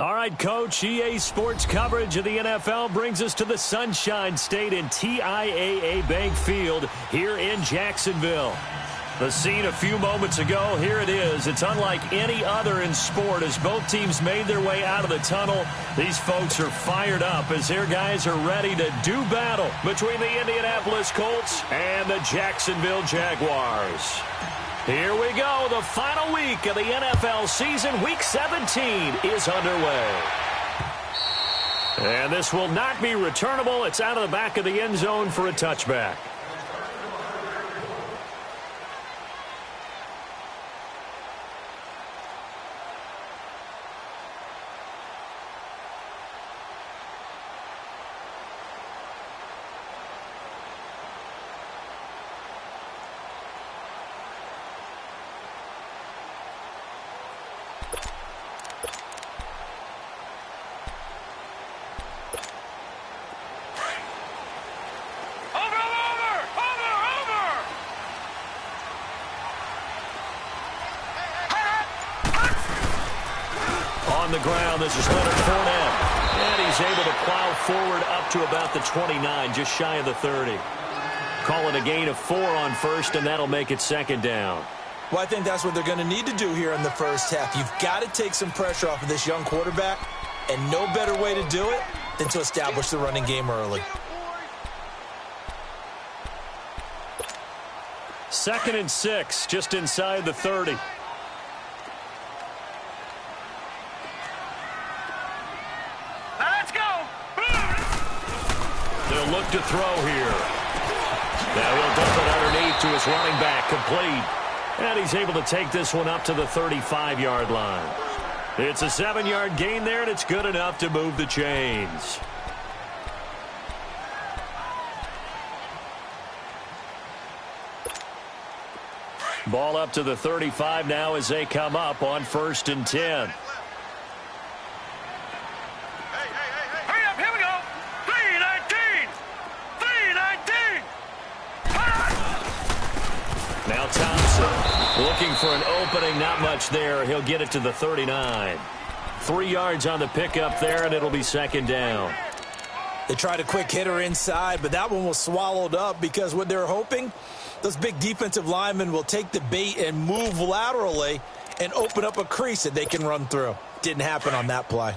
All right, Coach, EA Sports coverage of the NFL brings us to the Sunshine State in TIAA Bank Field here in Jacksonville. The scene a few moments ago, here it is. It's unlike any other in sport as both teams made their way out of the tunnel. These folks are fired up as their guys are ready to do battle between the Indianapolis Colts and the Jacksonville Jaguars. Here we go. The final week of the NFL season, Week 17, is underway. And this will not be returnable. It's out of the back of the end zone for a touchback. On the ground, this is Leonard Fournette. And he's able to plow forward up to about the 29, just shy of the 30. Call it a gain of 4 on first, and that'll make it second down. Well, I think that's what they're going to need to do here in the first half. You've got to take some pressure off of this young quarterback, and no better way to do it than to establish the running game early. 2nd and 6, just inside the 30. They'll look to throw here. Now he'll dump it underneath to his running back, complete. And he's able to take this one up to the 35-yard line. It's a 7-yard gain there, and it's good enough to move the chains. Ball up to the 35 now as they come up on 1st and 10. Now Thompson looking for an opening, not much there. He'll get it to the 39. 3 yards on the pickup there, and it'll be second down. They tried a quick hitter inside, but that one was swallowed up because what they're hoping, those big defensive linemen will take the bait and move laterally and open up a crease that they can run through. Didn't happen on that play.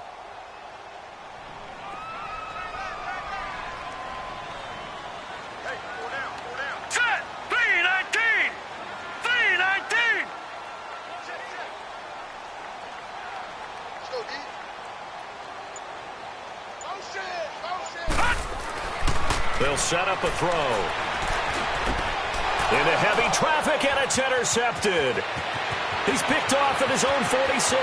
They'll set up a throw. Into heavy traffic, and it's intercepted. He's picked off at his own 46.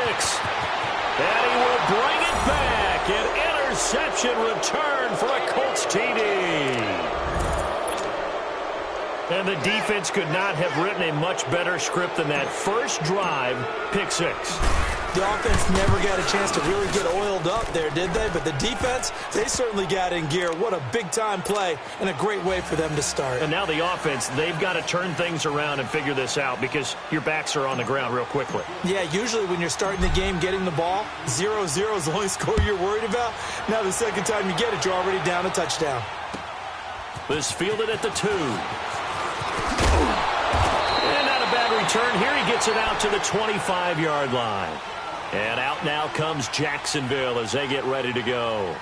And he will bring it back. An interception return for a Colts TD. And the defense could not have written a much better script than that. First drive, pick 6. The offense never got a chance to really get oiled up there, did they? But the defense, they certainly got in gear. What a big-time play and a great way for them to start. And now the offense, they've got to turn things around and figure this out because your backs are on the ground real quickly. Yeah, usually when you're starting the game, getting the ball, 0-0 is the only score you're worried about. Now the second time you get it, you're already down a touchdown. This fielded at the 2. And not a bad return. Here he gets it out to the 25-yard line. And out now comes Jacksonville as they get ready to go.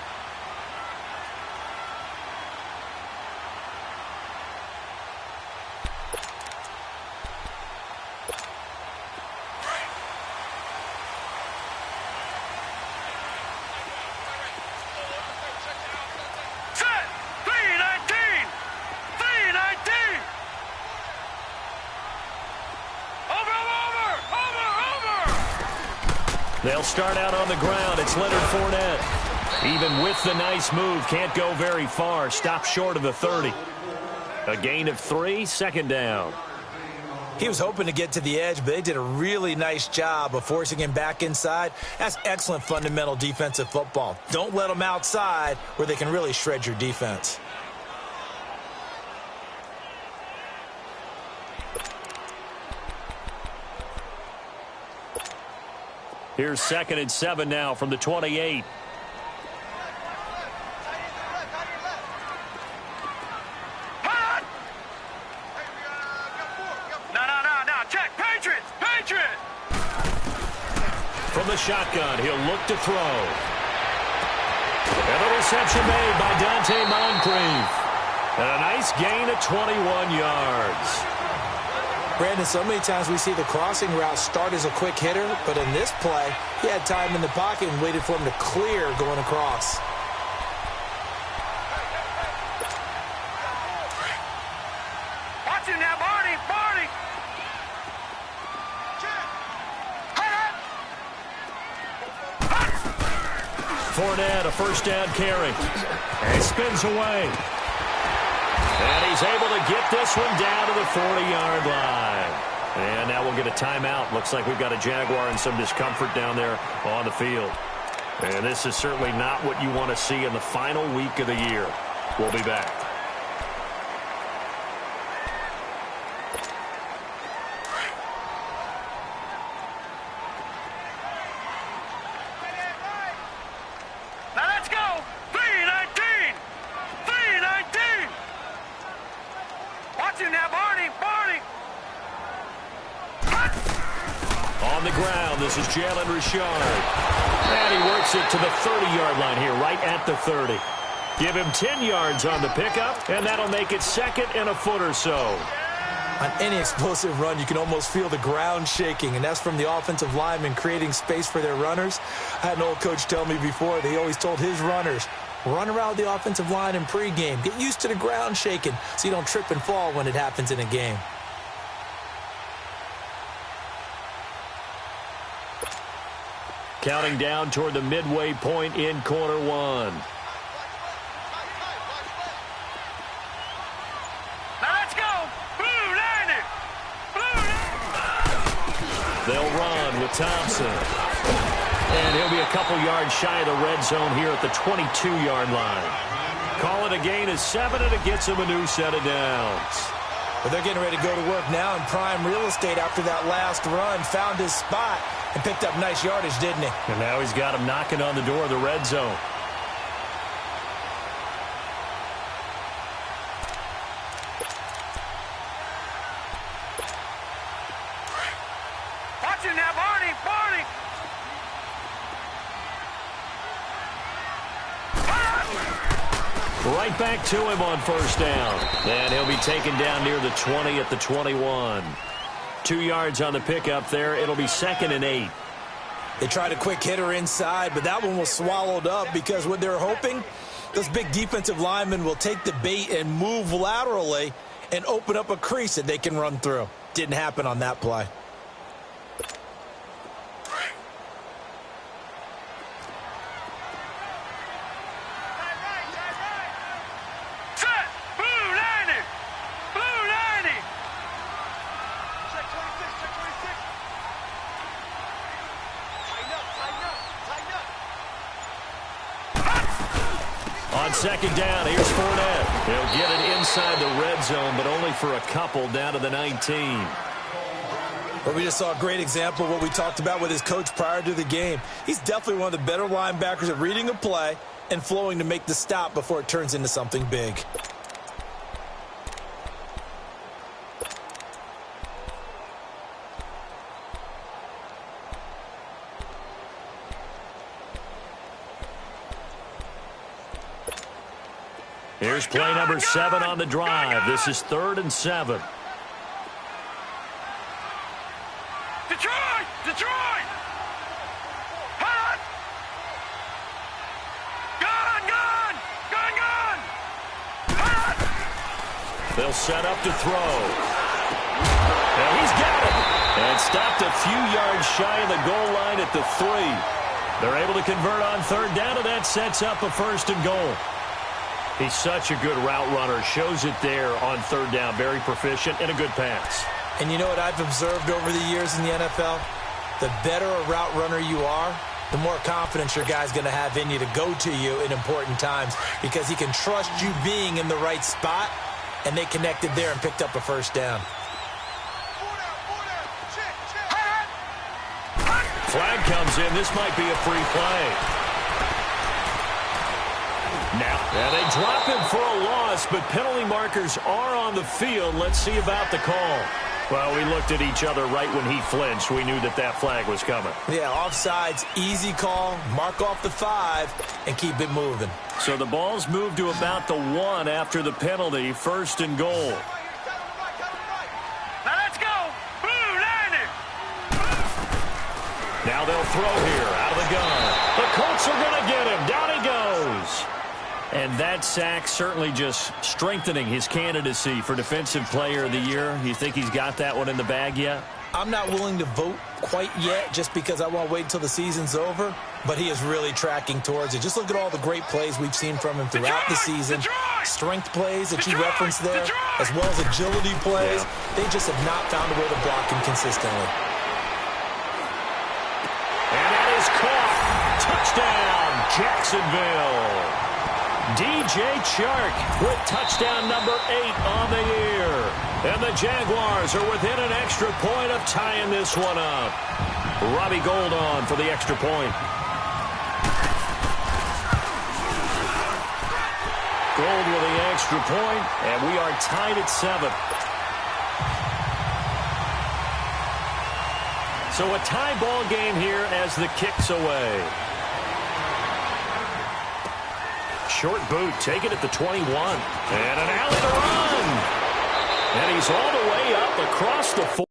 They'll start out on the ground. It's Leonard Fournette. Even with the nice move, can't go very far. Stop short of the 30. A gain of 3, second down. He was hoping to get to the edge, but they did a really nice job of forcing him back inside. That's excellent fundamental defensive football. Don't let them outside where they can really shred your defense. Here's 2nd and 7 now from the 28. From the shotgun, he'll look to throw. And the reception made by Dante Moncrief. And a nice gain of 21 yards. Brandon, so many times we see the crossing route start as a quick hitter, but in this play, he had time in the pocket and waited for him to clear going across. Watch it now, Barney! Fournette, a first down carry. And he spins away. And he's able to get this one down to the 40-yard line. And now we'll get a timeout. Looks like we've got a Jaguar and some discomfort down there on the field. And this is certainly not what you want to see in the final week of the year. We'll be back. On the ground, this is Jalen Richard. And he works it to the 30-yard line here, right at the 30. Give him 10 yards on the pickup, and that'll make it 2nd and a foot or so. On any explosive run, you can almost feel the ground shaking, and that's from the offensive linemen creating space for their runners. I had an old coach tell me before, they always told his runners, run around the offensive line in pregame. Get used to the ground shaking so you don't trip and fall when it happens in a game. Counting down toward the midway point in quarter one. Now let's go! Blue line it! Blue line! They'll run with Thompson. And he'll be a couple yards shy of the red zone here at the 22-yard line. Call it a gain of 7, and it gets him a new set of downs. But they're getting ready to go to work now in prime real estate after that last run. Found his spot and picked up nice yardage, didn't he? And now he's got him knocking on the door of the red zone. Watch it now, Barney! Right back to him on first down. And he'll be taken down near the 20 at the 21. 2 yards on the pickup there. It'll be 2nd and 8. They tried a quick hitter inside, but that one was swallowed up because what they're hoping, those big defensive linemen will take the bait and move laterally and open up a crease that they can run through. Didn't happen on that play. On second down, here's Fournette. He'll get it inside the red zone, but only for a couple down to the 19. Well, we just saw a great example of what we talked about with his coach prior to the game. He's definitely one of the better linebackers at reading a play and flowing to make the stop before it turns into something big. Here's play number 7 on the drive. This is 3rd and 7. Detroit! Hot! Gun! Hot! They'll set up to throw. And he's got it. And stopped a few yards shy of the goal line at the 3. They're able to convert on 3rd down, and that sets up a 1st and goal. He's such a good route runner. Shows it there on 3rd down. Very proficient and a good pass. And you know what I've observed over the years in the NFL? The better a route runner you are, the more confidence your guy's going to have in you to go to you in important times because he can trust you being in the right spot, and they connected there and picked up a 1st down. Flag comes in. This might be a free play. Now, they drop him for a loss, but penalty markers are on the field. Let's see about the call. Well, we looked at each other right when he flinched. We knew that flag was coming. Yeah, offsides, easy call. Mark off the 5 and keep it moving. So the ball's moved to about the 1 after the penalty. First and goal. Now let's go. Blue line it. Now they'll throw here out of the gun. The Colts are going to get him. Down he goes. And that sack certainly just strengthening his candidacy for Defensive Player of the Year. You think he's got that one in the bag yet? I'm not willing to vote quite yet just because I want to wait until the season's over, but he is really tracking towards it. Just look at all the great plays we've seen from him throughout the season. Strength plays that you referenced there, as well as agility plays. Yeah. They just have not found a way to block him consistently. And that is caught. Touchdown, Jacksonville. DJ Chark with touchdown number 8 on the year. And the Jaguars are within an extra point of tying this one up. Robbie Gould on for the extra point. Gould with the extra point, and we are tied at 7. So a tie ball game here as the kick's away. Short boot, take it at the 21. And an alley to run. And he's all the way up across the 4.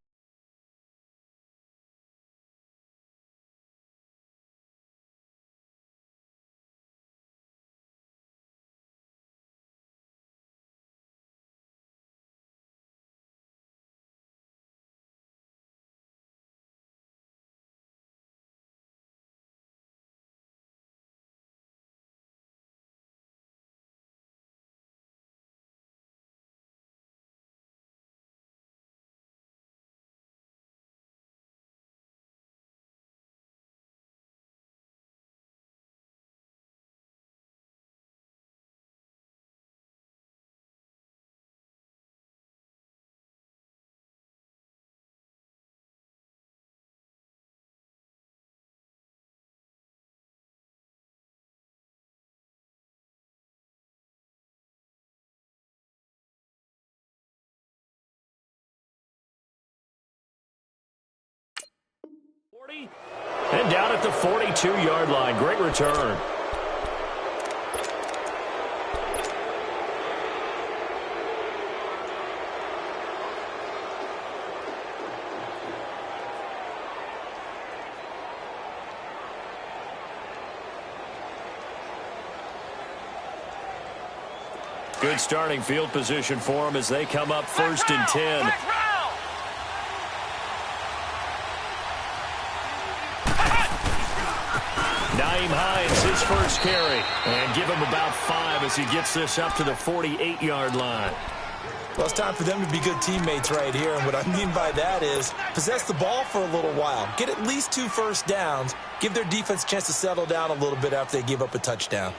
And down at the 42-yard line. Great return. Good starting field position for them as they come up first and 10. Hines, his first carry, and give him about 5 as he gets this up to the 48-yard line. Well, it's time for them to be good teammates right here, and what I mean by that is possess the ball for a little while, get at least 2 first downs, give their defense a chance to settle down a little bit after they give up a touchdown.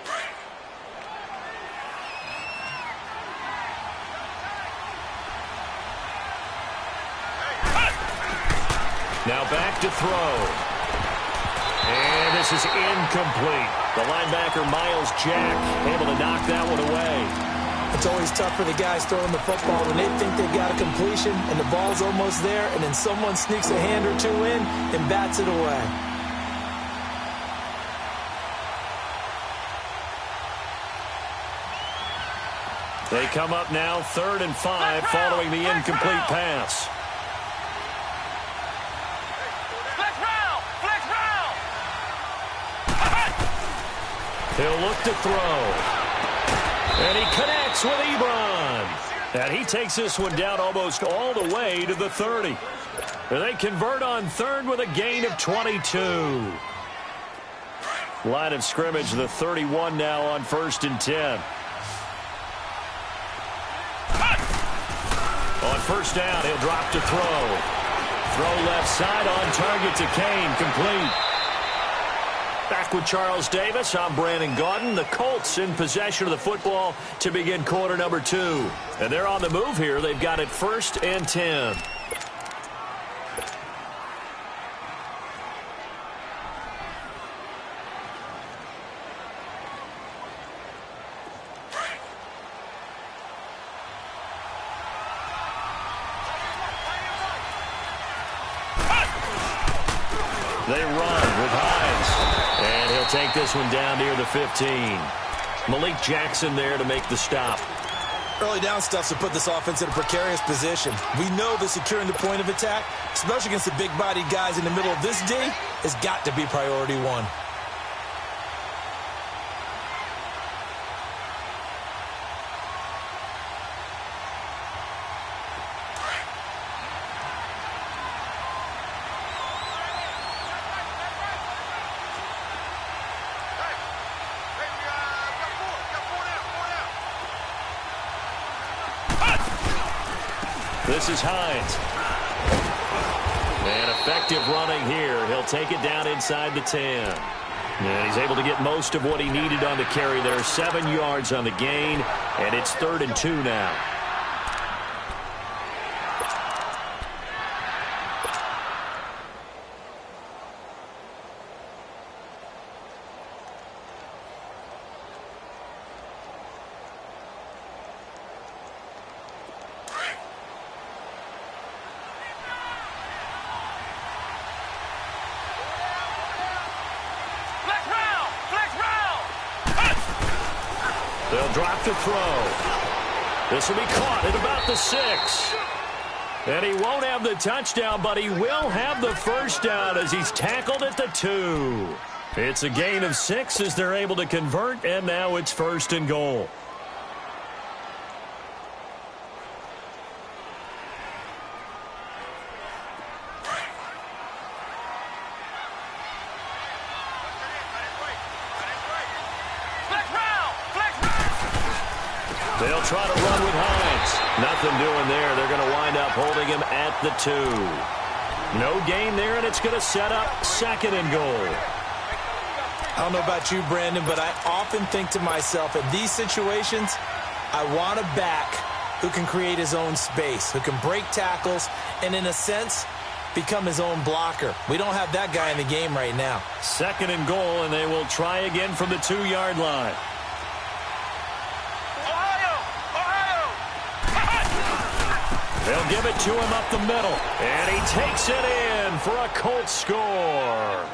Now back to throw. And this is incomplete. The linebacker, Miles Jack, able to knock that one away. It's always tough for the guys throwing the football when they think they've got a completion and the ball's almost there, and then someone sneaks a hand or 2 in and bats it away. They come up now 3rd and 5 following the incomplete pass. He'll look to throw. And he connects with Ebron. And he takes this one down almost all the way to the 30. And they convert on 3rd with a gain of 22. Line of scrimmage, the 31 now on 1st and 10. On 1st down, he'll drop to throw. Throw left side on target to Kane, complete. Back with Charles Davis, I'm Brandon Gaudin. The Colts in possession of the football to begin quarter number 2. And they're on the move here. They've got it 1st and 10. They run with Hines. And he'll take this one down near the 15. Malik Jackson there to make the stop. Early down stuff to put this offense in a precarious position. We know that securing the point of attack, especially against the big-bodied guys in the middle of this D, has got to be priority one. This is Hines. And effective running here. He'll take it down inside the 10. And he's able to get most of what he needed on the carry there. 7 yards on the gain, and it's 3rd and 2 now. They'll drop the throw. This will be caught at about the 6. And he won't have the touchdown, but he will have the first down as he's tackled at the 2. It's a gain of 6 as they're able to convert, and now it's 1st and goal. They'll try to run with Hines. Nothing doing there. They're going to wind up holding him at the 2. No gain there, and it's going to set up 2nd and goal. I don't know about you, Brandon, but I often think to myself, in these situations, I want a back who can create his own space, who can break tackles, and in a sense, become his own blocker. We don't have that guy in the game right now. 2nd and goal, and they will try again from the 2-yard line. They'll give it to him up the middle, and he takes it in for a Colts score.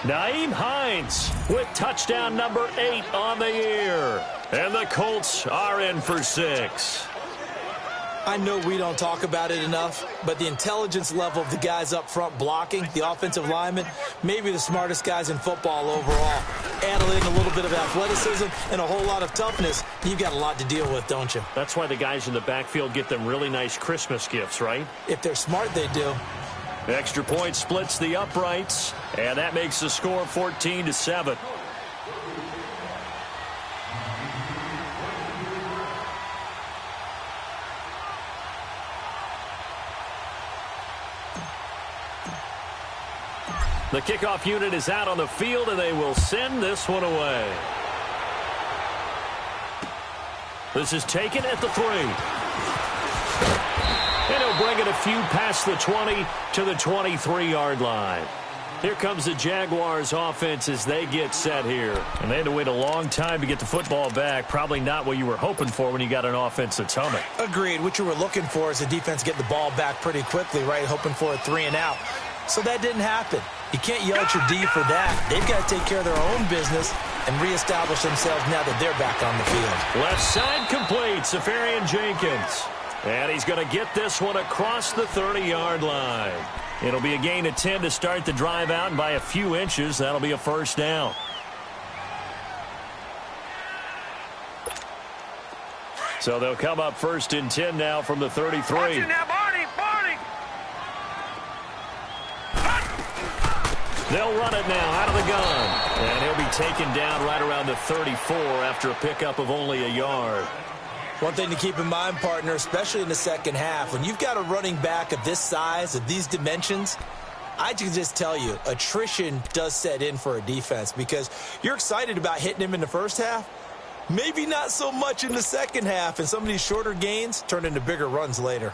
Nyheim Hines with touchdown number 8 on the year. And the Colts are in for 6. I know we don't talk about it enough, but the intelligence level of the guys up front blocking, the offensive linemen, maybe the smartest guys in football overall. Add in a little bit of athleticism and a whole lot of toughness, you've got a lot to deal with, don't you? That's why the guys in the backfield get them really nice Christmas gifts, right? If they're smart, they do. Extra point splits the uprights, and that makes the score 14-7. The kickoff unit is out on the field, and they will send this one away. This is taken at the 3. And he'll bring it a few past the 20 to the 23-yard line. Here comes the Jaguars offense as they get set here. And they had to wait a long time to get the football back. Probably not what you were hoping for when you got an offense that's humming. Agreed. What you were looking for is the defense get the ball back pretty quickly, right? Hoping for a 3 and out. So that didn't happen. You can't yell at your D for that. They've got to take care of their own business and reestablish themselves now that they're back on the field. Left side complete, Safarian Jenkins. And he's going to get this one across the 30-yard line. It'll be a gain of 10 to start the drive out, and by a few inches, that'll be a first down. So they'll come up 1st and 10 now from the 33. They'll run it now out of the gun. And he'll be taken down right around the 34 after a pickup of only a yard. One thing to keep in mind, partner, especially in the second half, when you've got a running back of this size, of these dimensions, I can just tell you, attrition does set in for a defense because you're excited about hitting him in the first half. Maybe not so much in the second half, and some of these shorter gains turn into bigger runs later.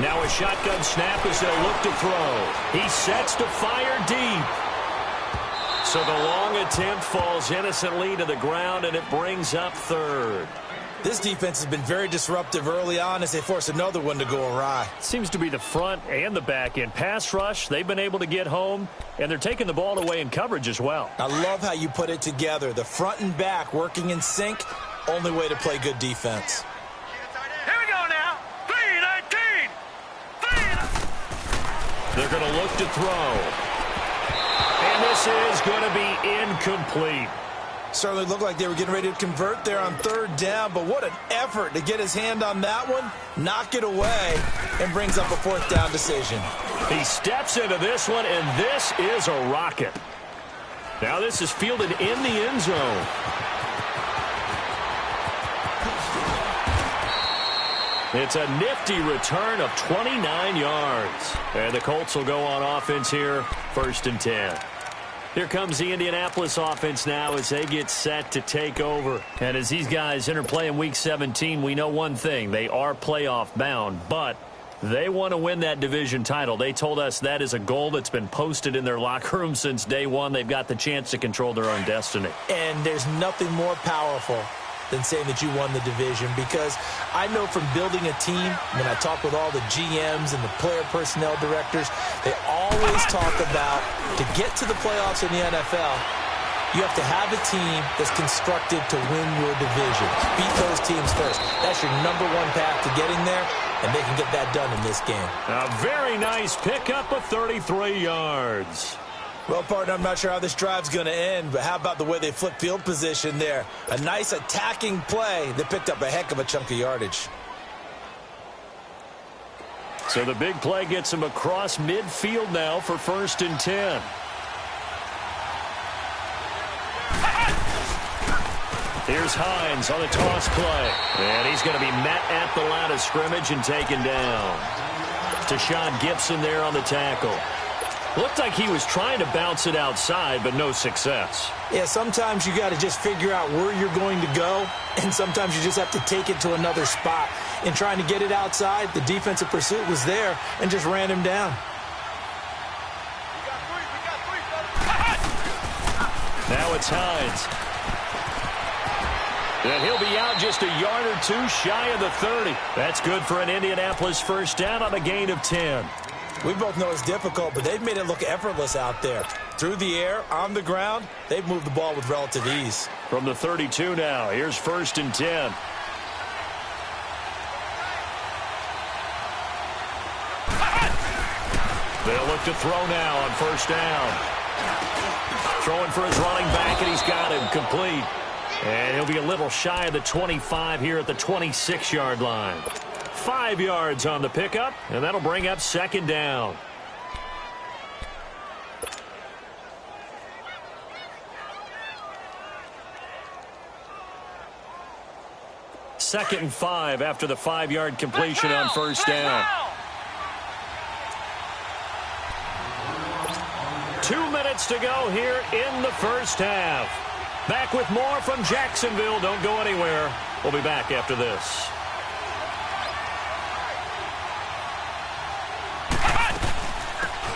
Now a shotgun snap as they'll look to throw. He sets to fire deep. So the long attempt falls innocently to the ground, and it brings up third. This defense has been very disruptive early on as they force another one to go awry. Seems to be the front and the back end. Pass rush, they've been able to get home, and they're taking the ball away in coverage as well. I love how you put it together. The front and back working in sync, only way to play good defense. Here we go now. 3-19. They're going to look to throw. And this is going to be incomplete. Certainly looked like they were getting ready to convert there on third down, but what an effort to get his hand on that one, knock it away, and brings up a fourth down decision. He steps into this one, and this is a rocket. Now this is fielded in the end zone. It's a nifty return of 29 yards. And the Colts will go on offense here, 1st and 10. Here comes the Indianapolis offense now as they get set to take over. And as these guys interplay in Week 17, we know one thing. They are playoff bound, but they want to win that division title. They told us that is a goal that's been posted in their locker room since day one. They've got the chance to control their own destiny. And there's nothing more powerful than saying that you won the division, because I know from building a team, when I talk with all the GMs and the player personnel directors, they always talk about to get to the playoffs in the NFL, you have to have a team that's constructed to win your division. Beat those teams first. That's your number one path to getting there, and they can get that done in this game. A very nice pickup of 33 yards. Well, partner, I'm not sure how this drive's going to end, but how about the way they flip field position there? A nice attacking play that picked up a heck of a chunk of yardage. So the big play gets him across midfield now for 1st and 10. Here's Hines on the toss play. And he's going to be met at the line of scrimmage and taken down. Tashawn Gibson there on the tackle. Looked like he was trying to bounce it outside, but no success. Yeah, sometimes you got to just figure out where you're going to go, and sometimes you just have to take it to another spot. In trying to get it outside, the defensive pursuit was there and just ran him down. Now it's Hines. And he'll be out just a yard or two shy of the 30. That's good for an Indianapolis first down on a gain of 10. We both know it's difficult, but they've made it look effortless out there. Through the air, on the ground, they've moved the ball with relative ease. From the 32 now, here's 1st and 10. They'll look to throw now on 1st down. Throwing for his running back, and he's got him complete. And he'll be a little shy of the 25 here at the 26-yard line. 5 yards on the pickup, and that'll bring up 2nd down. Second and 5 after the 5-yard completion on 1st down. 2 minutes to go here in the 1st half. Back with more from Jacksonville. Don't go anywhere. We'll be back after this.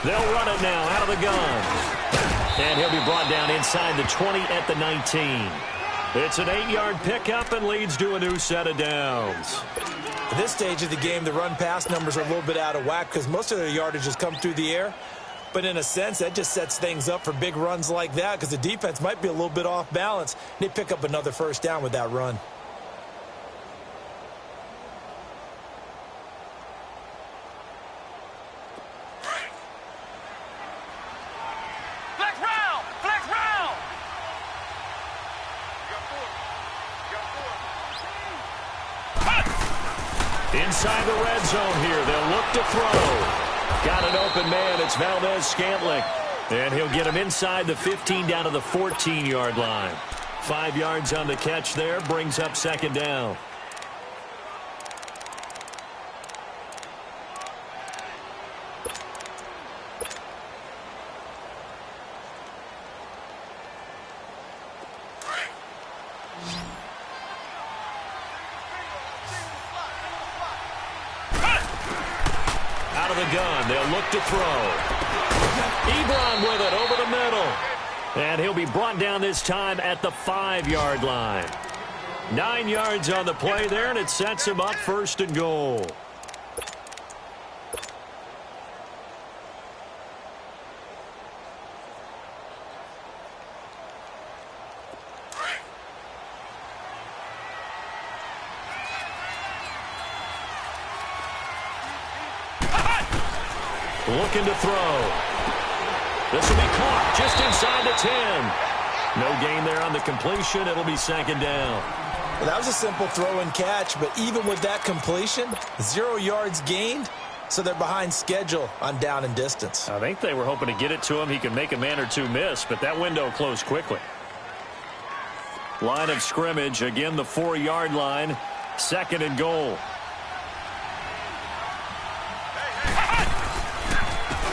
They'll run it now out of the gun. And he'll be brought down inside the 20 at the 19. It's an 8-yard pickup and leads to a new set of downs. At this stage of the game, the run-pass numbers are a little bit out of whack because most of their yardage has come through the air. But in a sense, that just sets things up for big runs like that because the defense might be a little bit off balance. They pick up another 1st down with that run. Inside the red zone here, they'll look to throw. Got an open man, it's Valdez-Scantling. And he'll get him inside the 15 down to the 14-yard line. 5 yards on the catch there, brings up 2nd down. of the gun. They'll look to throw. Ebron with it over the middle. And he'll be brought down this time at the 5-yard line. 9 yards on the play there, and it sets him up 1st and goal. Looking to throw. This will be caught just inside the 10. No gain there on the completion. It'll be 2nd down. Well, that was a simple throw and catch, but even with that completion, 0 yards gained, so they're behind schedule on down and distance. I think they were hoping to get it to him. He could make a man or two miss, but that window closed quickly. Line of scrimmage, again the 4-yard line, 2nd and goal.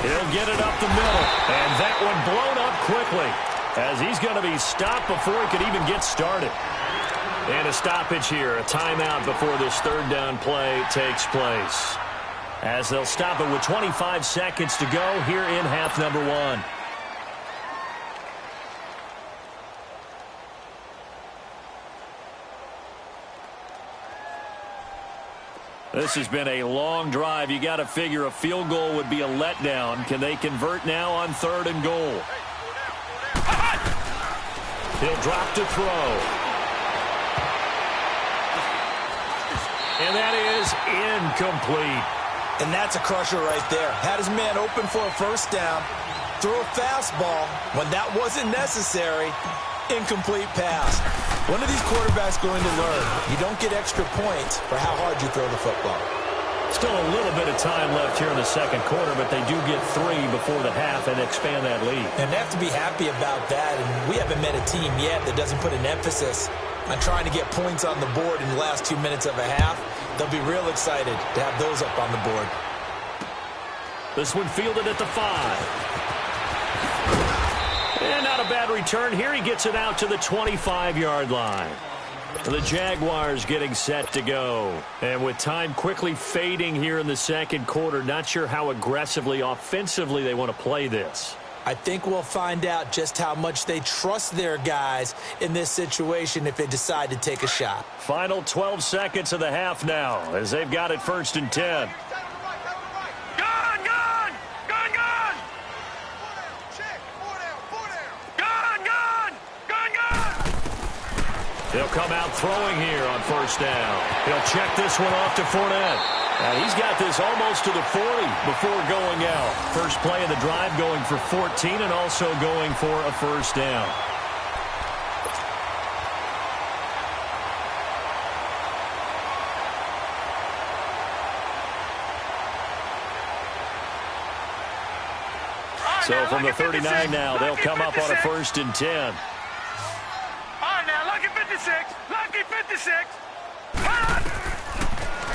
He'll get it up the middle, and that one blown up quickly as he's going to be stopped before he could even get started. And a stoppage here, a timeout before this 3rd down play takes place. As they'll stop it with 25 seconds to go here in half number 1. This has been a long drive. You got to figure a field goal would be a letdown. Can they convert now on 3rd and goal? He'll drop to throw. And that is incomplete. And that's a crusher right there. Had his man open for a 1st down. Throw a fastball when that wasn't necessary. Incomplete pass. When are these quarterbacks going to learn? You don't get extra points for how hard you throw the football. Still a little bit of time left here in the 2nd quarter, but they do get 3 before the half and expand that lead. And they have to be happy about that. And we haven't met a team yet that doesn't put an emphasis on trying to get points on the board in the last 2 minutes of a half. They'll be real excited to have those up on the board. This one fielded at the 5. And not a bad return here. He gets it out to the 25-yard line. The Jaguars getting set to go. And with time quickly fading here in the 2nd quarter, not sure how aggressively, offensively they want to play this. I think we'll find out just how much they trust their guys in this situation if they decide to take a shot. Final 12 seconds of the half now as they've got it 1st and 10. They'll come out throwing here on 1st down. He'll check this one off to Fournette. And he's got this almost to the 40 before going out. First play of the drive going for 14 and also going for a 1st down. So from the 39 now, they'll come up on a 1st and 10. Lucky 56.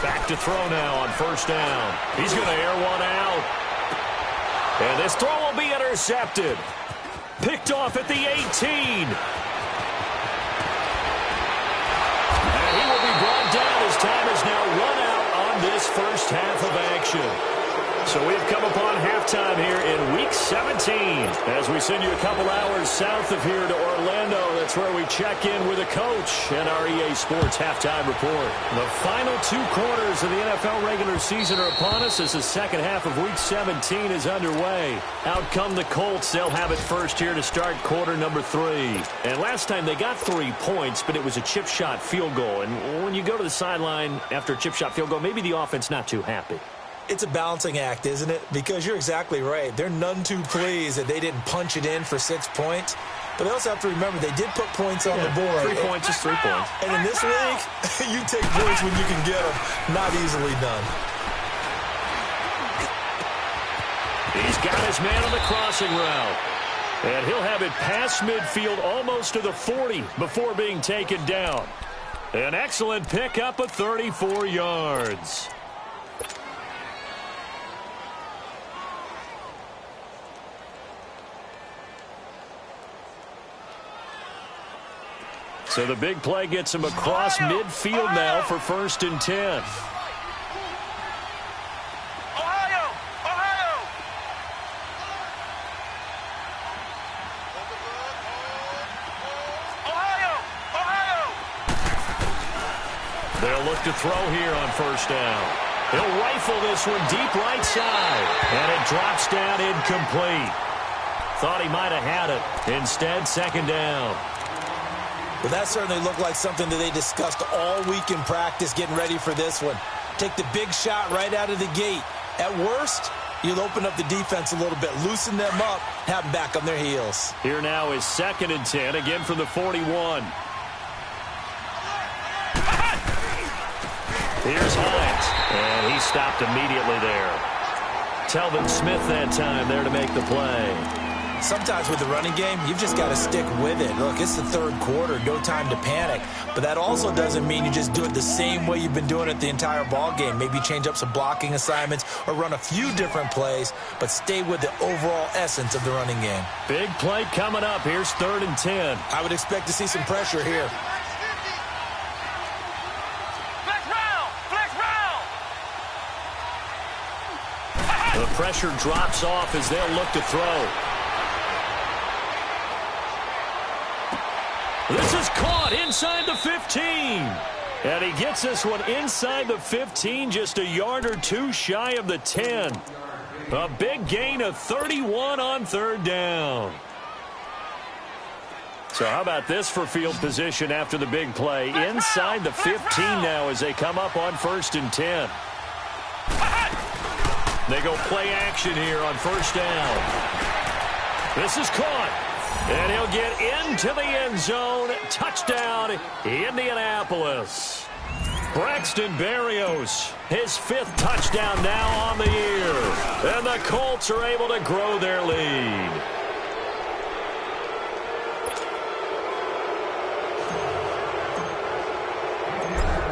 Back to throw now on 1st down. He's going to air one out. And this throw will be intercepted. Picked off at the 18. And he will be brought down as time is now run out on this 1st half of action. So we've come upon halftime here in Week 17 as we send you a couple hours south of here to Orlando. That's where we check in with a coach and our EA Sports halftime report. The final 2 quarters of the NFL regular season are upon us as the 2nd half of Week 17 is underway. Out come the Colts. They'll have it first here to start quarter number 3. And last time they got 3 points, but it was a chip shot field goal. And when you go to the sideline after a chip shot field goal, maybe the offense not too happy. It's a balancing act, isn't it? Because you're exactly right. They're none too pleased that they didn't punch it in for 6 points. But they also have to remember they did put points on the board. 3 points is 3 points. And in this league, you take points when you can get them. Not easily done. He's got his man on the crossing route. And he'll have it past midfield almost to the 40 before being taken down. An excellent pickup of 34 yards. So the big play gets him across midfield now for 1st and 10. Ohio! They'll look to throw here on first down. He'll rifle this one deep right side. And it drops down incomplete. Thought he might have had it. Instead, second down. Well, that certainly looked like something that they discussed all week in practice getting ready for this one. Take the big shot right out of the gate. At worst, you'll open up the defense a little bit, loosen them up, have them back on their heels. Here now is 2nd and 10, again from the 41. Here's Hines, and he stopped immediately there. Telvin Smith that time there to make the play. Sometimes with the running game, you've just got to stick with it. Look, it's the third quarter, no time to panic. But that also doesn't mean you just do it the same way you've been doing it the entire ball game. Maybe change up some blocking assignments or run a few different plays, but stay with the overall essence of the running game. Big play coming up. Here's 3rd and 10. I would expect to see some pressure here. The pressure drops off as they'll look to throw. This is caught inside the 15. And he gets this one inside the 15, just a yard or two shy of the 10. A big gain of 31 on 3rd down. So how about this for field position after the big play? Inside the 15 now as they come up on 1st and 10. They go play action here on 1st down. This is caught. And he'll get into the end zone. Touchdown, Indianapolis. Braxton Berrios, his 5th touchdown now on the year. And the Colts are able to grow their lead.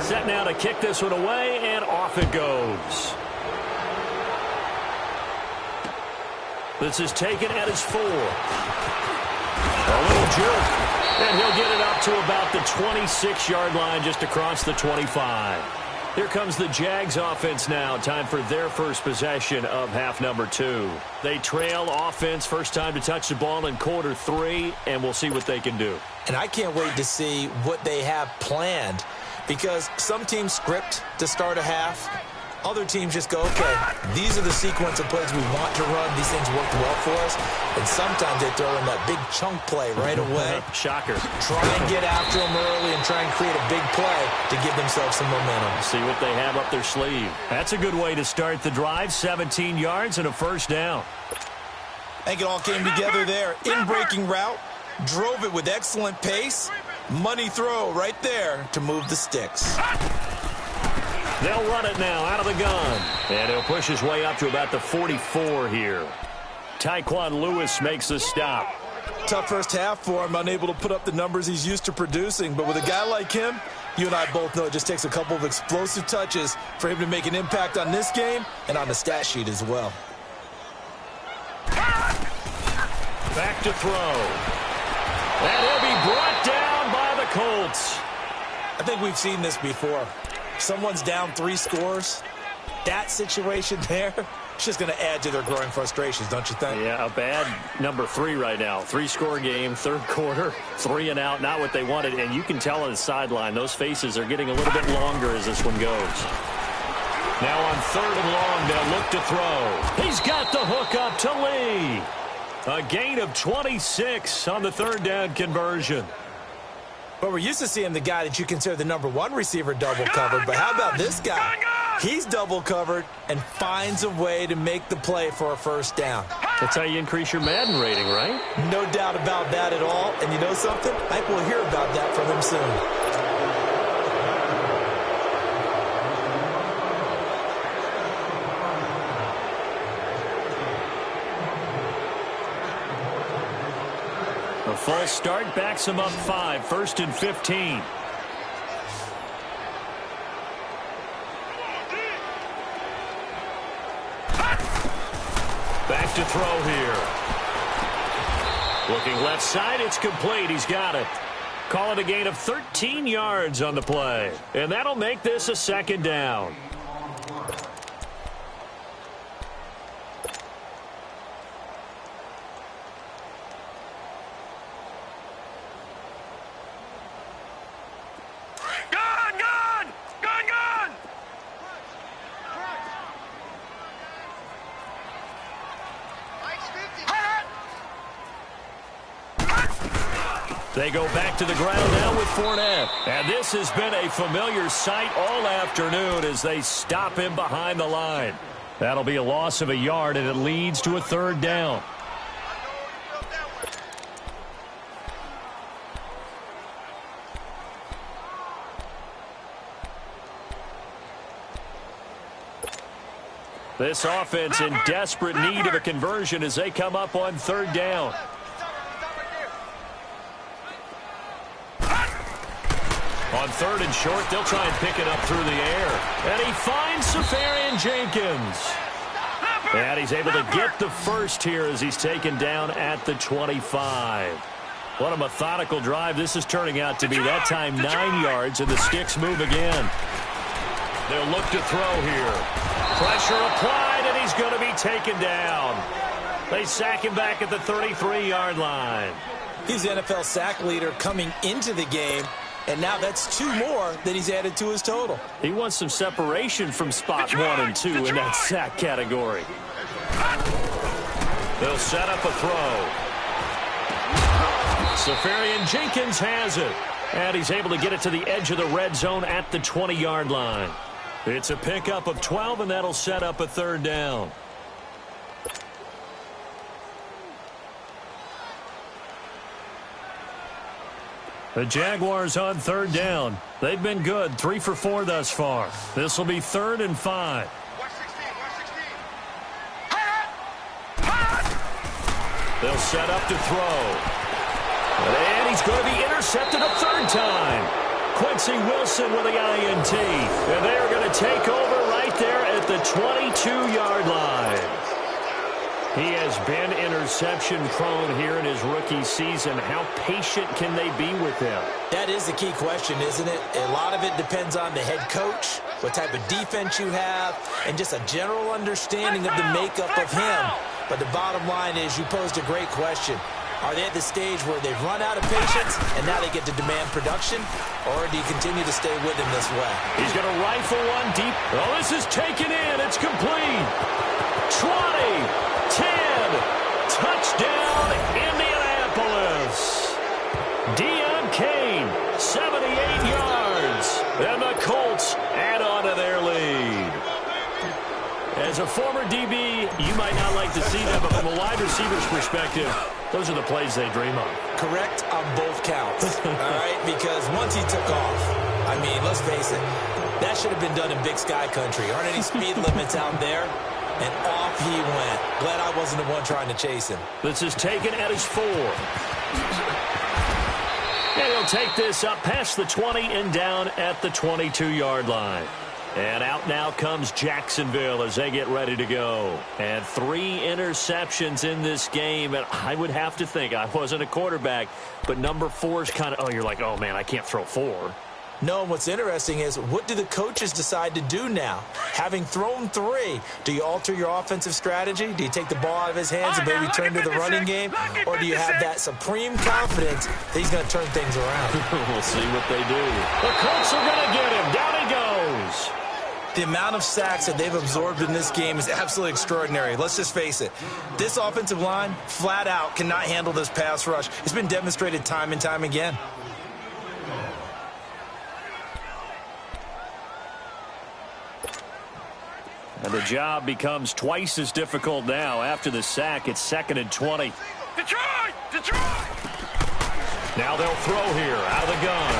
Set now to kick this one away, and off it goes. This is taken at his 4. A little jerk, and he'll get it up to about the 26-yard line just across the 25. Here comes the Jags offense now. Time for their first possession of half number 2. They trail offense, first time to touch the ball in quarter 3, and we'll see what they can do. And I can't wait to see what they have planned, because some teams script to start a half. Other teams just go, okay, these are the sequence of plays we want to run. These things worked well for us. And sometimes they throw in that big chunk play right away. Shocker. Try and get after them early and try and create a big play to give themselves some momentum. See what they have up their sleeve. That's a good way to start the drive. 17 yards and a first down. I think it all came together there. In-breaking route. Drove it with excellent pace. Money throw right there to move the sticks. They'll run it now out of the gun. And he'll push his way up to about the 44 here. Tyquan Lewis makes the stop. Tough first half for him, unable to put up the numbers he's used to producing. But with a guy like him, you and I both know it just takes a couple of explosive touches for him to make an impact on this game and on the stat sheet as well. Back to throw. And he'll be brought down by the Colts. I think we've seen this before. Someone's down 3 scores. That situation there, it's just going to add to their growing frustrations, don't you think? Yeah, a bad number 3 right now. 3-score game, 3rd quarter, 3 and out, not what they wanted. And you can tell on the sideline, those faces are getting a little bit longer as this one goes. Now on 3rd and long, they'll look to throw. He's got the hook up to Lee. A gain of 26 on the 3rd down conversion. But we're used to seeing the guy that you consider the number 1 receiver double covered. But how about this guy? He's double covered and finds a way to make the play for a first down. That's how you increase your Madden rating, right? No doubt about that at all. And you know something? I think we'll hear about that from him soon. A false start backs him up 5, 1st and 15. Back to throw here. Looking left side, it's complete. He's got it. Call it a gain of 13 yards on the play. And that'll make this a 2nd down. Gun! Gun! Gun! They go back to the ground now with Fournette. And this has been a familiar sight all afternoon as they stop him behind the line. That'll be a loss of a yard, and it leads to a third down. This offense in desperate need of a conversion as they come up on third down. On third and short, they'll try and pick it up through the air. And he finds Safarian Jenkins. And he's able to get the first here as he's taken down at the 25. What a methodical drive this is turning out to be. That time 9 yards, and the sticks move again. They'll look to throw here. Pressure applied, and he's going to be taken down. They sack him back at the 33-yard line. He's the NFL sack leader coming into the game, and now that's 2 more that he's added to his total. He wants some separation from spot 1 and 2 in that sack category. They'll set up a throw. Safarian Jenkins has it. And he's able to get it to the edge of the red zone at the 20-yard line. It's a pickup of 12, and that'll set up a third down. The Jaguars on third down. They've been good, 3 for 4 thus far. This will be 3rd and 5. They'll set up to throw. And he's going to be intercepted a third time. Quincy Wilson with the INT. And they're going to take over right there at the 22-yard line. He has been interception-prone here in his rookie season. How patient can they be with him? That is the key question, isn't it? A lot of it depends on the head coach, what type of defense you have, and just a general understanding of the makeup of him. But the bottom line is you posed a great question. Are they at the stage where they've run out of patience and now they get to demand production? Or do you continue to stay with him this way? He's going to rifle one deep. Oh, this is taken in. It's complete. 20, 10, touchdown, Indianapolis. Deion Kane, 78 yards. And the Colts add on to their lead. As a former DB, you might not like to see that, but from a wide receiver's perspective, those are the plays they dream of. Correct on both counts, all right? Because once he took off, I mean, let's face it, that should have been done in Big Sky country. Aren't any speed limits out there? And off he went. Glad I wasn't the one trying to chase him. This is taken at his 4. And he'll take this up past the 20 and down at the 22-yard line. And out now comes Jacksonville as they get ready to go. And 3 interceptions in this game. And I would have to think, I wasn't a quarterback, but number 4 is kind of, oh, you're like, oh, man, I can't throw 4. No, and what's interesting is, what do the coaches decide to do now? Having thrown 3, do you alter your offensive strategy? Do you take the ball out of his hands and maybe turn to the running game? Or do you have that supreme confidence that he's going to turn things around? We'll see what they do. The Colts are going to get him. Down he goes. The amount of sacks that they've absorbed in this game is absolutely extraordinary. Let's just face it. This offensive line, flat out, cannot handle this pass rush. It's been demonstrated time and time again. And the job becomes twice as difficult now. After the sack, it's 2nd and 20. Detroit! Detroit! Now they'll throw here out of the gun.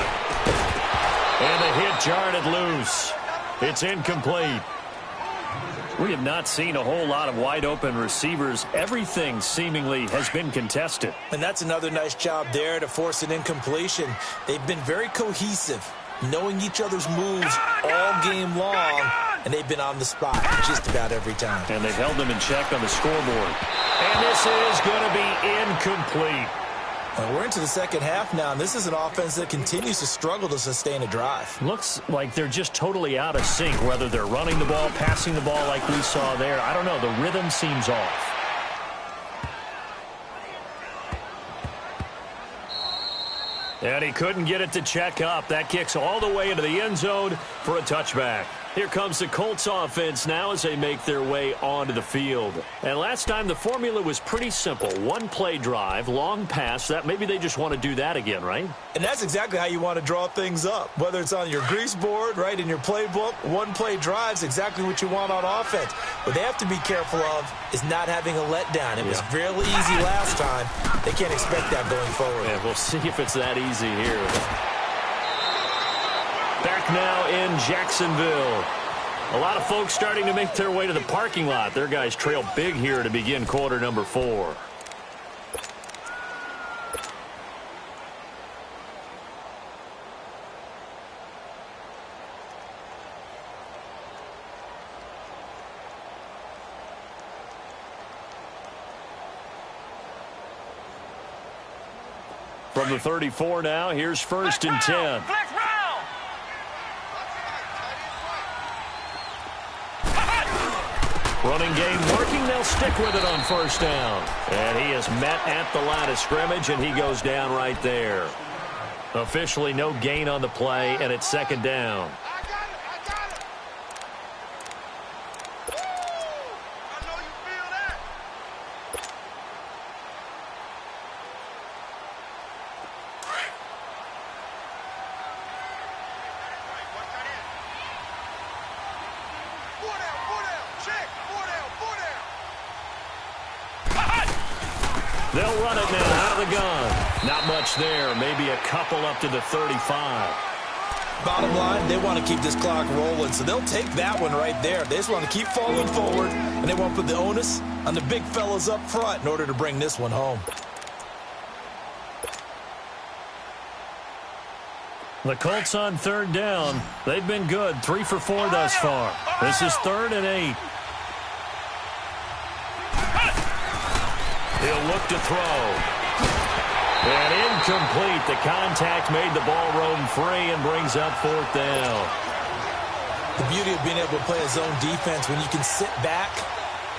And the hit jarred loose. It's incomplete. We have not seen a whole lot of wide-open receivers. Everything seemingly has been contested. And that's another nice job there to force an incompletion. They've been very cohesive, knowing each other's moves all game long, and they've been on the spot just about every time. And they've held them in check on the scoreboard. And this is going to be incomplete. Well, we're into the second half now, and this is an offense that continues to struggle to sustain a drive. Looks like they're just totally out of sync, whether they're running the ball, passing the ball like we saw there. I don't know. The rhythm seems off. And he couldn't get it to check up. That kicks all the way into the end zone for a touchback. Here comes the Colts offense now as they make their way onto the field. And last time the formula was pretty simple. One play drive, long pass. That maybe they just want to do that again, right? And that's exactly how you want to draw things up. Whether it's on your grease board, right, in your playbook, one play drive is exactly what you want on offense. What they have to be careful of is not having a letdown. It was fairly easy last time. They can't expect that going forward. Yeah, we'll see if it's that easy here. Back now in Jacksonville. A lot of folks starting to make their way to the parking lot. Their guys trail big here to begin quarter number 4. From the 34 now, here's first and 10. Running game working. They'll stick with it on first down. And he is met at the line of scrimmage, and he goes down right there. Officially no gain on the play, and it's second down. They'll run it now out of the gun. Not much there. Maybe a couple up to the 35. Bottom line, they want to keep this clock rolling, so they'll take that one right there. They just want to keep falling forward, and they want to put the onus on the big fellas up front in order to bring this one home. The Colts on third down. They've been good. 3 for 4 thus far. This is 3rd and 8. He'll look to throw. And incomplete. The contact made the ball roam free and brings up 4th down. The beauty of being able to play a zone defense when you can sit back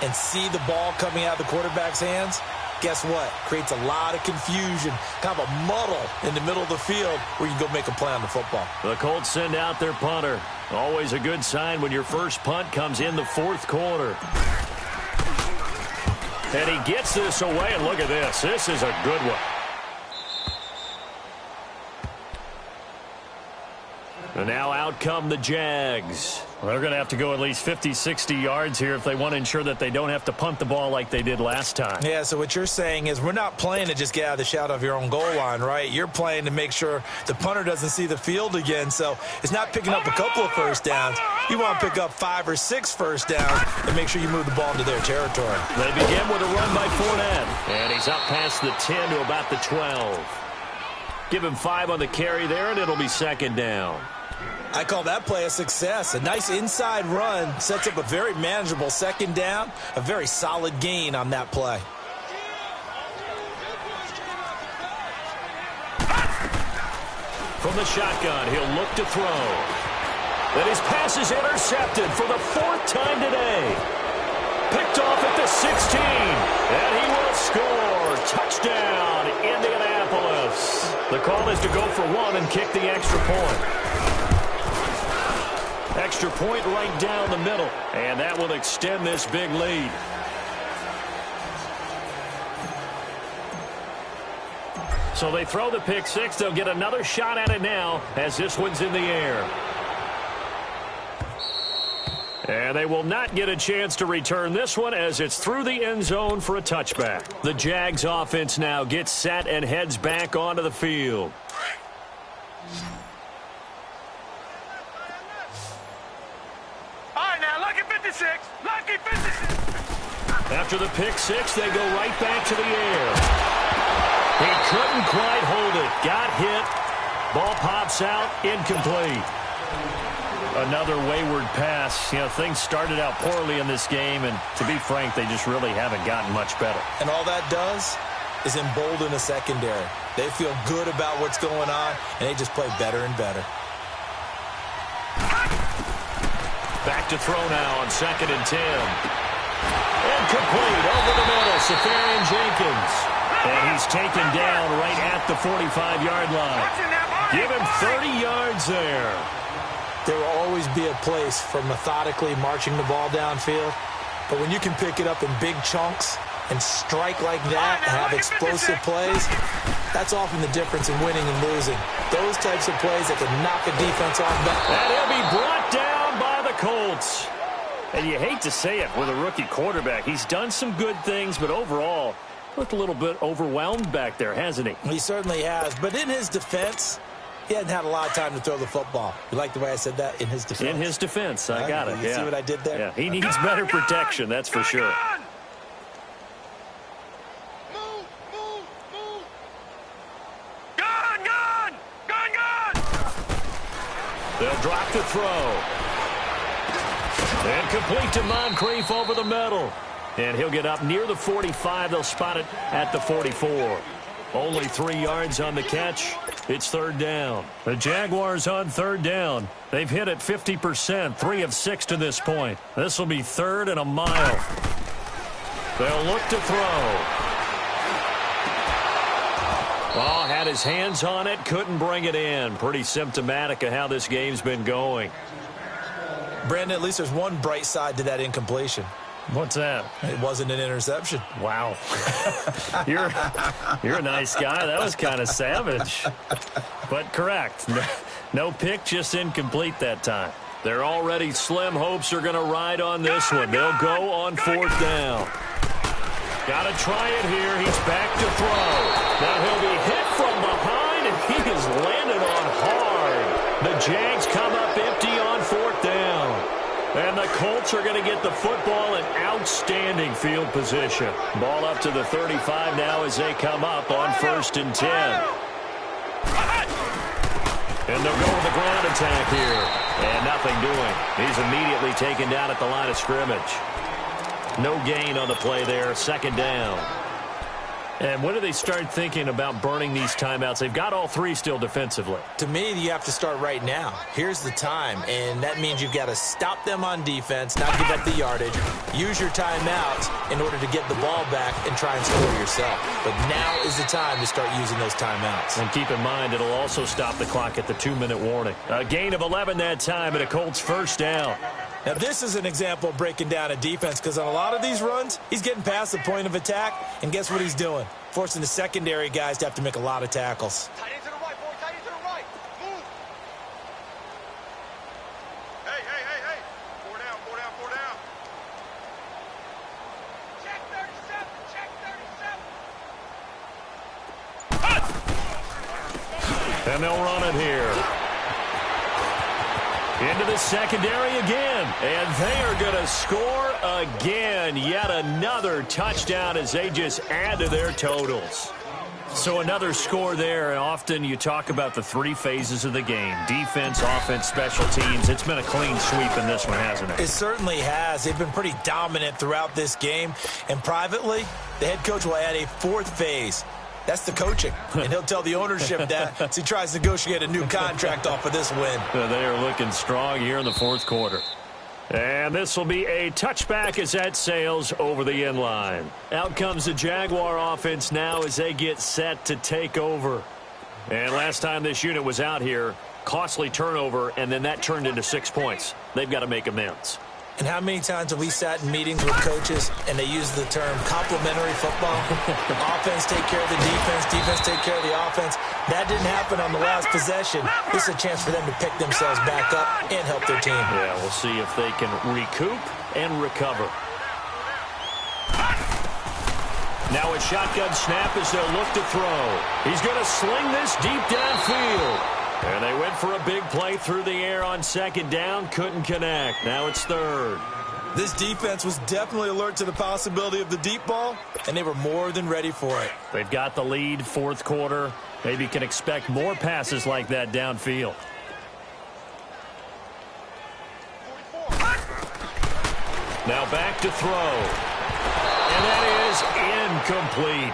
and see the ball coming out of the quarterback's hands, guess what? Creates a lot of confusion, kind of a muddle in the middle of the field where you can go make a play on the football. The Colts send out their punter. Always a good sign when your first punt comes in the 4th quarter. And he gets this away, and look at this. This is a good one. And now out come the Jags. They're going to have to go at least 50, 60 yards here if they want to ensure that they don't have to punt the ball like they did last time. Yeah, so what you're saying is we're not playing to just get out of the shadow of your own goal line, right? You're playing to make sure the punter doesn't see the field again. So it's not picking up a couple of first downs. You want to pick up 5 or 6 first downs and make sure you move the ball into their territory. They begin with a run by Fournette. And he's up past the 10 to about the 12. Give him 5 on the carry there, and it'll be second down. I call that play a success. A nice inside run sets up a very manageable second down, a very solid gain on that play. From the shotgun, he'll look to throw. And his pass is intercepted for the 4th time today. Picked off at the 16, and he will score. Touchdown, Indianapolis. The call is to go for 1 and kick the extra point. Extra point right down the middle, and that will extend this big lead. So they throw the pick 6. They'll get another shot at it now as this one's in the air. And they will not get a chance to return this one as it's through the end zone for a touchback. The Jags offense now gets set and heads back onto the field. Lucky 56. After the pick 6, they go right back to the air. He couldn't quite hold it. Got hit. Ball pops out. Incomplete. Another wayward pass. You know, things started out poorly in this game, and to be frank, they just really haven't gotten much better. And all that does is embolden a secondary. They feel good about what's going on, and they just play better and better. Back to throw now on 2nd and 10. Incomplete over the middle. Safarian Jenkins. And he's taken down right at the 45-yard line. Give him 30 yards there. There will always be a place for methodically marching the ball downfield. But when you can pick it up in big chunks and strike like that and have explosive plays, that's often the difference in winning and losing. Those types of plays that can knock a defense off balance. And he'll be brought down by the Colts. And you hate to say it with a rookie quarterback. He's done some good things, but overall, looked a little bit overwhelmed back there, hasn't he? He certainly has. But in his defense, he hadn't had a lot of time to throw the football. You like the way I said that? In his defense. In his defense. I got it. You see what I did there? Yeah, he needs better protection, that's for sure. They'll drop the throw. And complete to Moncrief over the middle. And he'll get up near the 45. They'll spot it at the 44. Only 3 yards on the catch. It's third down. The Jaguars on third down. They've hit it 50%, 3 of 6 to this point. This will be third and a mile. They'll look to throw. Oh, had his hands on it, couldn't bring it in. Pretty symptomatic of how this game's been going. Brandon, at least there's one bright side to that incompletion. What's that? It wasn't an interception. Wow. You're a nice guy. That was kind of savage. But correct. No pick, just incomplete that time. Their already slim hopes are going to ride on this one. They'll go on fourth down. Got to try it here. He's back to throw. Now he'll be hit from behind, and he is landed on hard. The Jags come up empty on fourth down. And the Colts are going to get the football in outstanding field position. Ball up to the 35 now as they come up on 1st and 10. And they'll go with the ground attack here. And nothing doing. He's immediately taken down at the line of scrimmage. No gain on the play there. Second down. And when do they start thinking about burning these timeouts? They've got all 3 still defensively. To me, you have to start right now. Here's the time, and that means you've got to stop them on defense, not give up the yardage, use your timeouts in order to get the ball back and try and score yourself. But now is the time to start using those timeouts. And keep in mind, it'll also stop the clock at the 2-minute warning. A gain of 11 that time, and a Colts first down. Now, this is an example of breaking down a defense because on a lot of these runs, he's getting past the point of attack, and guess what he's doing? Forcing the secondary guys to have to make a lot of tackles. Tight end to the right, boy. Tight end to the right. Move. Hey, hey, hey, hey. 4 down, 4 down, 4 down. Check 37. Check 37. And they'll run it here. Into the secondary again. And they are going to score again. Yet another touchdown as they just add to their totals. So another score there. And often you talk about the 3 phases of the game. Defense, offense, special teams. It's been a clean sweep in this one, hasn't it? It certainly has. They've been pretty dominant throughout this game. And privately, the head coach will add a 4th phase. That's the coaching. And he'll tell the ownership that as he tries to negotiate a new contract off of this win. They are looking strong here in the 4th quarter. And this will be a touchback as that sails over the end line. Out comes the Jaguar offense now as they get set to take over. And last time this unit was out here, costly turnover, and then that turned into 6 points. They've got to make amends. And how many times have we sat in meetings with coaches and they use the term complementary football? Offense take care of the defense, defense take care of the offense. That didn't happen on the last possession. This is a chance for them to pick themselves back up and help their team. Yeah, we'll see if they can recoup and recover. Now a shotgun snap as they'll look to throw. He's going to sling this deep downfield. And they went for a big play through the air on second down. Couldn't connect. Now it's third. This defense was definitely alert to the possibility of the deep ball, and they were more than ready for it. They've got the lead, 4th quarter. Maybe can expect more passes like that downfield. Now back to throw. And that is incomplete.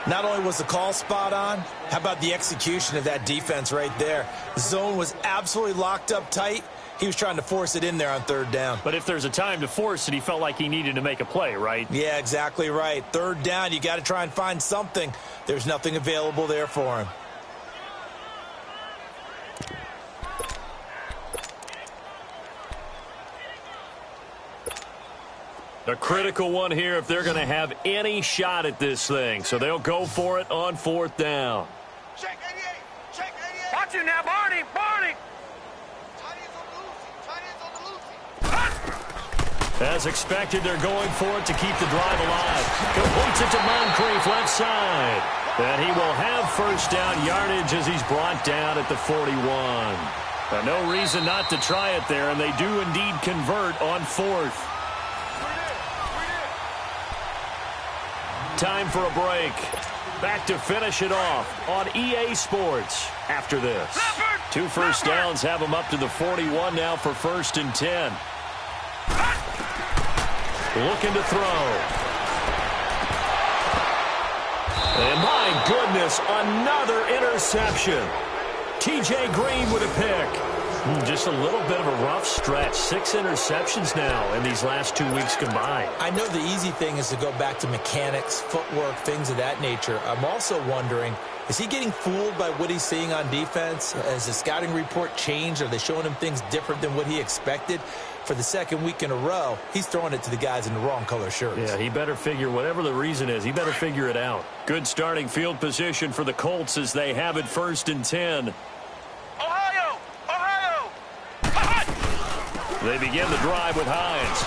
Not only was the call spot on, how about the execution of that defense right there? The zone was absolutely locked up tight. He was trying to force it in there on third down. But if there's a time to force it, he felt like he needed to make a play, right? Yeah, exactly right. Third down, you got to try and find something. There's nothing available there for him. A critical one here if they're going to have any shot at this thing. So they'll go for it on fourth down. Check 88. Check 88. Watch you now, Barney. Barney. As expected, they're going for it to keep the drive alive. Completes it to Moncrief left side. And he will have first down yardage as he's brought down at the 41. No reason not to try it there, and they do indeed convert on fourth. Time for a break. Back to finish it off on EA Sports after this. 2 first downs have them up to the 41 now for 1st and 10. Looking to throw. And my goodness, another interception. T.J. Green with a pick. Just a little bit of a rough stretch. 6 interceptions now in these last 2 weeks combined. I know the easy thing is to go back to mechanics, footwork, things of that nature. I'm also wondering, is he getting fooled by what he's seeing on defense? Has the scouting report changed? Are they showing him things different than what he expected? For the second week in a row, he's throwing it to the guys in the wrong color shirts. Yeah, he better figure, whatever the reason is, he better figure it out. Good starting field position for the Colts as they have it 1st and 10. Ohio! Ohio! They begin the drive with Hines.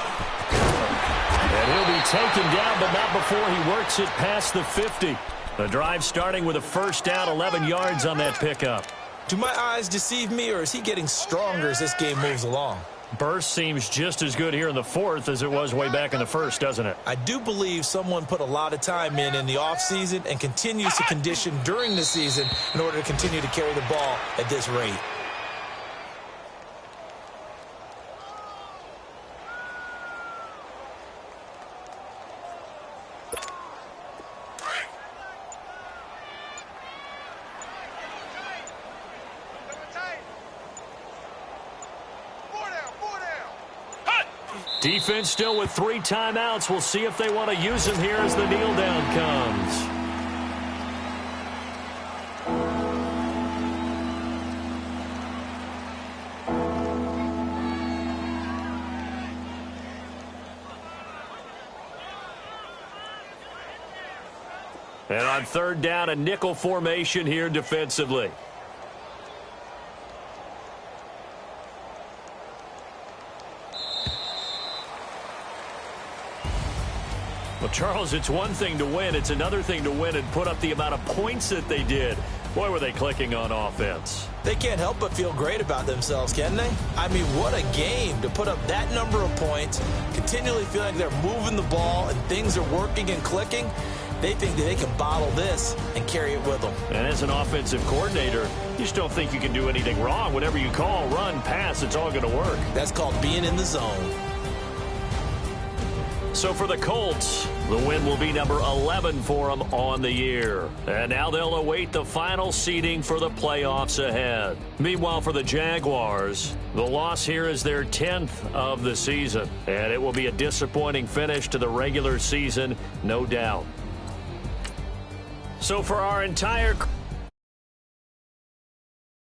And he'll be taken down, but not before he works it past the 50. The drive starting with a first down, 11 yards on that pickup. Do my eyes deceive me, or is he getting stronger as this game moves along? Burst seems just as good here in the 4th as it was way back in the 1st, doesn't it? I do believe someone put a lot of time in the offseason and continues to condition during the season in order to continue to carry the ball at this rate. Defense still with 3 timeouts. We'll see if they want to use them here as the kneel down comes. And on 3rd down, a nickel formation here defensively. Well, Charles, it's one thing to win. It's another thing to win and put up the amount of points that they did. Boy, were they clicking on offense. They can't help but feel great about themselves, can they? I mean, what a game to put up that number of points, continually feeling like they're moving the ball and things are working and clicking. They think that they can bottle this and carry it with them. And as an offensive coordinator, you just don't think you can do anything wrong. Whatever you call, run, pass, it's all going to work. That's called being in the zone. So for the Colts, the win will be number 11 for them on the year. And now they'll await the final seeding for the playoffs ahead. Meanwhile, for the Jaguars, the loss here is their 10th of the season. And it will be a disappointing finish to the regular season, no doubt. So for our entire